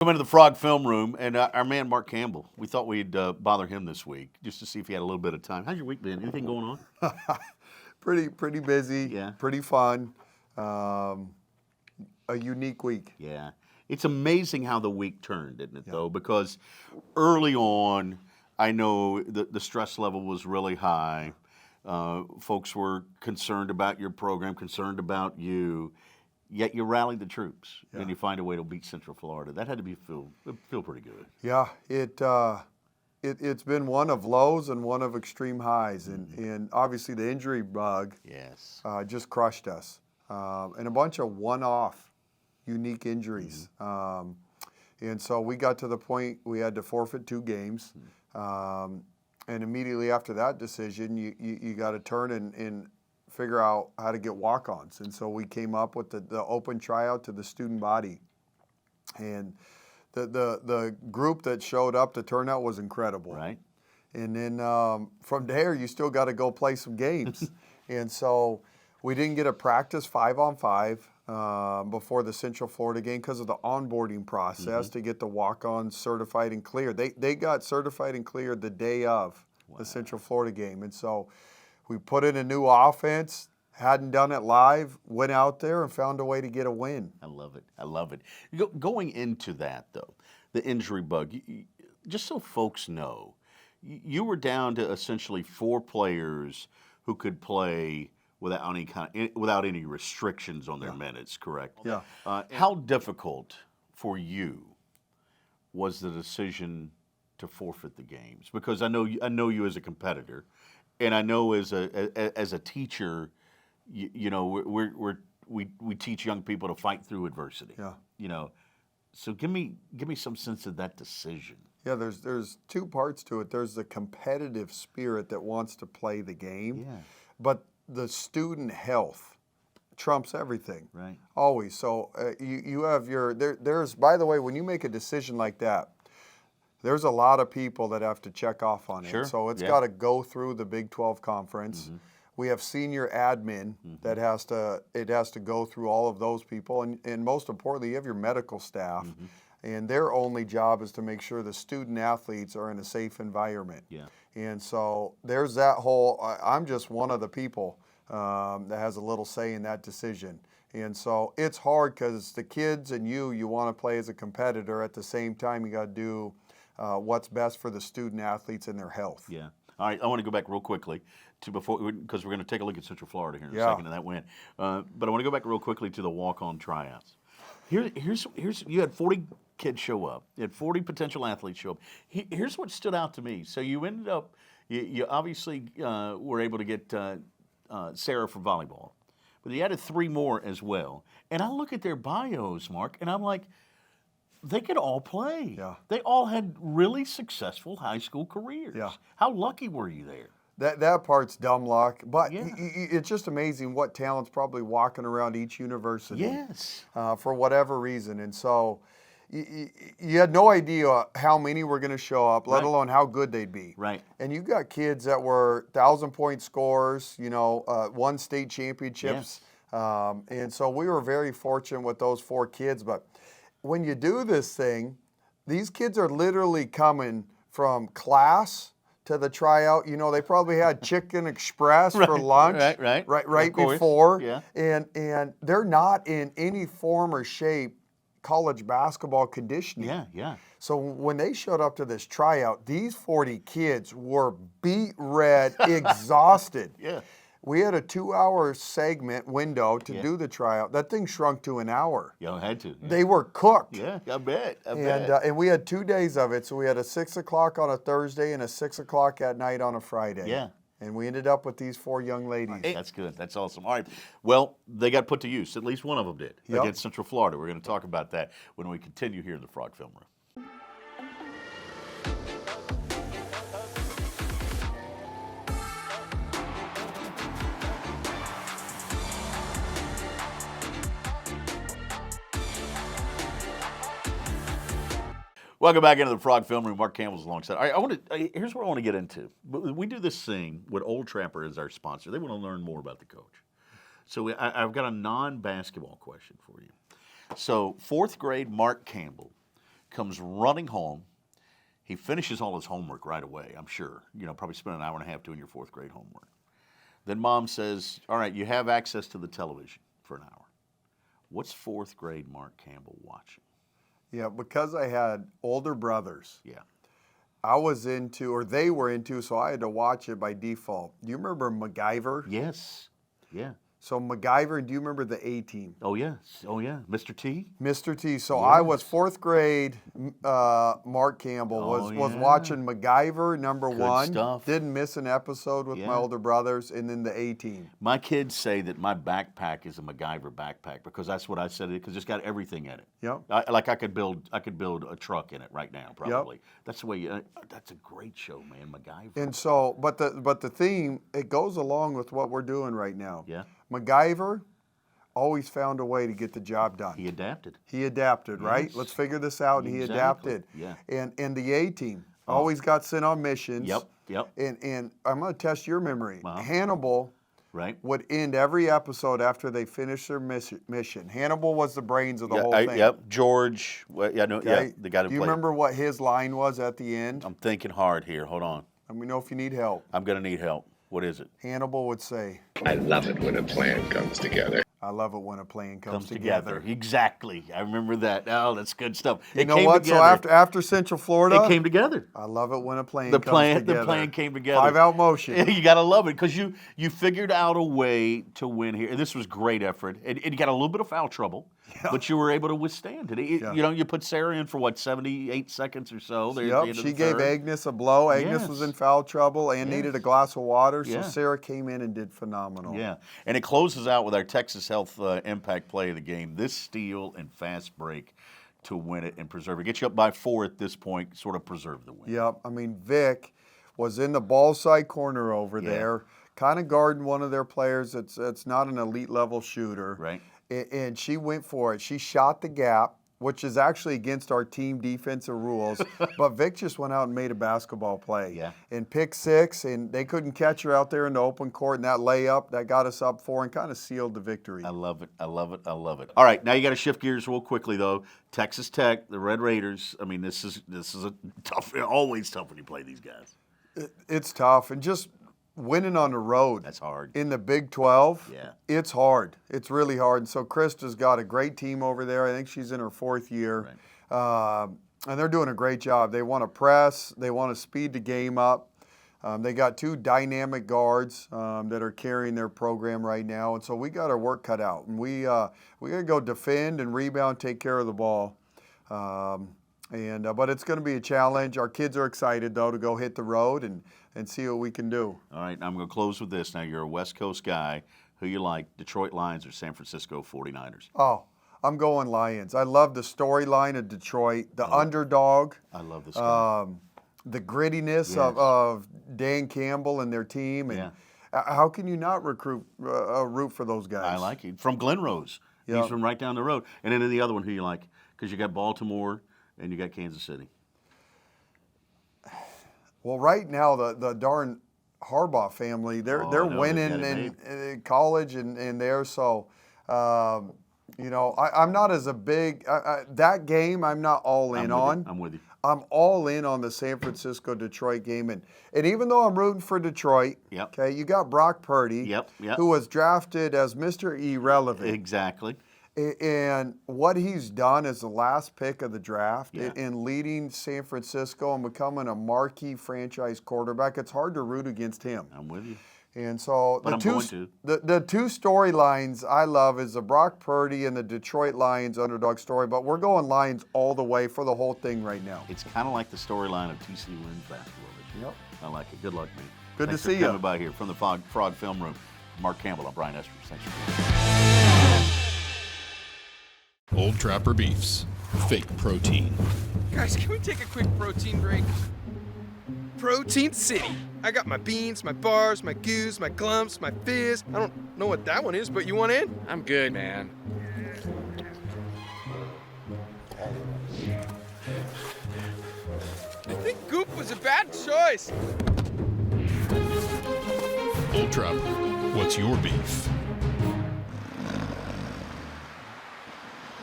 Come into the Frog Film Room, and our man Mark Campbell. We thought we'd bother him this week just to see if he had a little bit of time. How's your week been? Anything going on? Pretty busy. Yeah. Pretty fun. A unique week. Yeah. It's amazing how the week turned, isn't it, though? Because early on, I know the stress level was really high. Folks were concerned about your program, concerned about you. Yet you rallied the troops, and you find a way to beat Central Florida. That had to feel pretty good. Yeah, it's been one of lows and one of extreme highs, and obviously the injury bug just crushed us, and a bunch of one-off, unique injuries. And so we got to the point we had to forfeit 2 games, and immediately after that decision, you got to turn and figure out how to get walk-ons. And so we came up with the open tryout to the student body. And the group that showed up, the turnout was incredible. Right. And then from there, you still got to go play some games. And so we didn't get a practice 5-on-5 before the Central Florida game because of the onboarding process to get the walk-ons certified and cleared. They got certified and cleared the day of the Central Florida game. And so we put in a new offense, hadn't done it live, went out there and found a way to get a win. I love it. I love it. Going into that, though, the injury bug, just so folks know, you were down to essentially 4 players who could play without any restrictions on their minutes, correct? Yeah. How difficult for you was the decision to forfeit the games? Because I know you as a competitor. And I know as a teacher, you know, we teach young people to fight through adversity. Yeah. You know, so give me some sense of that decision. Yeah, there's 2 parts to it. There's the competitive spirit that wants to play the game, but the student health trumps everything. Right. Always. So you have there's by the way, when you make a decision like that, there's a lot of people that have to check off on it. Sure. So it's got to go through the Big 12 conference. We have senior admin that has to go through all of those people. And most importantly, you have your medical staff. And their only job is to make sure the student athletes are in a safe environment. Yeah. And so there's that whole, I'm just one of the people that has a little say in that decision. And so it's hard because the kids and you want to play as a competitor. At the same time, you got to do what's best for the student athletes and their health. Yeah. All right. I want to go back real quickly because we're going to take a look at Central Florida here in a second and that win. But I want to go back real quickly to the walk-on tryouts. Here's you had 40 kids show up. You had 40 potential athletes show up. Here's what stood out to me. So you ended up, you obviously were able to get Sarah for volleyball, but you added 3 more as well. And I look at their bios, Mark, and I'm like, they could all play. Yeah. They all had really successful high school careers. Yeah. How lucky were you there? That part's dumb luck, but it's just amazing what talent's probably walking around each university. Yes. For whatever reason. And so you had no idea how many were going to show up, let alone how good they'd be. Right. And you got kids that were 1,000-point scorers, won state championships. And so we were very fortunate with those 4 kids. But when you do this thing, these kids are literally coming from class to the tryout. They probably had Chicken Express for lunch right before. Yeah. And they're not in any form or shape college basketball conditioning. Yeah, yeah. So when they showed up to this tryout, these 40 kids were beat red, exhausted. Yeah. We had a 2-hour segment window to do the tryout. That thing shrunk to an hour. You had to. Yeah. They were cooked. Yeah, I bet. And we had 2 days of it. So we had a 6 o'clock on a Thursday and a 6 o'clock at night on a Friday. Yeah. And we ended up with these 4 young ladies. That's good. That's awesome. All right. Well, they got put to use. At least one of them did against Central Florida. We're going to talk about that when we continue here in the Frog Film Room. Welcome back into the Frog Film Room. Mark Campbell's alongside. All right, here's what I want to get into. We do this thing with Old Trapper as our sponsor. They want to learn more about the coach. So I've got a non-basketball question for you. So 4th grade Mark Campbell comes running home. He finishes all his homework right away, I'm sure. Probably spent an hour and a half doing your 4th grade homework. Then Mom says, all right, you have access to the television for an hour. What's 4th grade Mark Campbell watching? Yeah, because I had older brothers. Yeah. I was into, or they were into, so I had to watch it by default. Do you remember MacGyver? Yes. Yeah. So MacGyver, do you remember the A-Team? Oh, yes. Oh, yeah. Mr. T? Mr. T. So Yes. I was 4th grade. Mark Campbell was yeah. watching MacGyver, number Good 1. stuff. Didn't miss an episode with my older brothers, and then the A-Team. My kids say that my backpack is a MacGyver backpack because that's what I said, because it's got everything in it. Yep. I could build a truck in it right now, probably. Yep. That's the way that's a great show, man, MacGyver. And so, but the theme, it goes along with what we're doing right now. Yeah. MacGyver always found a way to get the job done. He adapted. He adapted, right? Yes. Let's figure this out. And Exactly. He adapted. Yeah. And the A-Team always got sent on missions. Yep. And I'm going to test your memory. Uh-huh. Hannibal would end every episode after they finished their mission. Hannibal was the brains of the whole thing. Yep. George. The guy who played. Do you remember what his line was at the end? I'm thinking hard here. Hold on. Let me know if you need help. I'm going to need help. What is it? Hannibal would say, I love it when a plan comes together. I love it when a plan comes together. Exactly. I remember that. Oh, that's good stuff. You know what? Together. So after Central Florida, it came together. I love it when a plan comes together. The plan came together. 5-out motion. You got to love it because you figured out a way to win here. And this was great effort. And you got a little bit of foul trouble, but you were able to withstand it. You put Sarah in for 78 seconds or so. Yep, she gave Agnes a blow. Agnes was in foul trouble and needed a glass of water, so Sarah came in and did phenomenal. Yeah, and it closes out with our Texas Health impact play of the game. This steal and fast break to win it and preserve it. Get you up by 4 at this point, sort of preserve the win. Yep, I mean, Vic was in the ball side corner over there, kind of guarding one of their players that's not an elite level shooter. Right. And she went for it. She shot the gap, which is actually against our team defensive rules. But Vic just went out and made a basketball play. Yeah. And pick 6, and they couldn't catch her out there in the open court. And that layup, that got us up 4 and kind of sealed the victory. I love it. I love it. I love it. All right, now you got to shift gears real quickly, though. Texas Tech, the Red Raiders. I mean, this is a tough, always tough when you play these guys. It's tough. And just winning on the road. That's hard. In the Big 12, yeah, it's hard. It's really hard. And so Krista's got a great team over there. I think she's in her 4th year. Right. And they're doing a great job. They want to press. They want to speed the game up. They got 2 dynamic guards that are carrying their program right now. And so we got our work cut out. And we got to go defend and rebound, take care of the ball. But it's going to be a challenge. Our kids are excited, though, to go hit the road and see what we can do. All right, I'm going to close with this. Now, you're a West Coast guy. Who you like, Detroit Lions or San Francisco 49ers? Oh, I'm going Lions. I love the storyline of Detroit, the underdog. I love this guy. The grittiness of Dan Campbell and their team. And how can you not root for those guys? I like it. From Glen Rose. He's from right down the road. And then the other one, who you like? Because you got Baltimore and you got Kansas City. Well, right now, the darn Harbaugh family, they're winning in college and there. So, I'm not as a big that game. I'm not all in on. I'm with you. I'm all in on the San Francisco-Detroit game, and even though I'm rooting for Detroit, okay, you got Brock Purdy, who was drafted as Mr. Irrelevant. Exactly. And what he's done as the last pick of the draft in leading San Francisco and becoming a marquee franchise quarterback, it's hard to root against him. I'm with you. And so the 2 storylines I love is the Brock Purdy and the Detroit Lions underdog story, but we're going Lions all the way for the whole thing right now. It's kind of like the storyline of TC Lynn basketball this year. Yep. I like it. Good luck, man. Good Thanks to see for you. coming by here from the Frog Film Room. Mark Campbell, I'm Brian Estridge. Thanks for being here. Old Trapper Beefs. Fake protein. Guys, can we take a quick protein break? Protein City. I got my beans, my bars, my goos, my glumps, my fizz. I don't know what that one is, but you want in? I'm good, man. I think Goop was a bad choice. Old Trapper, what's your beef?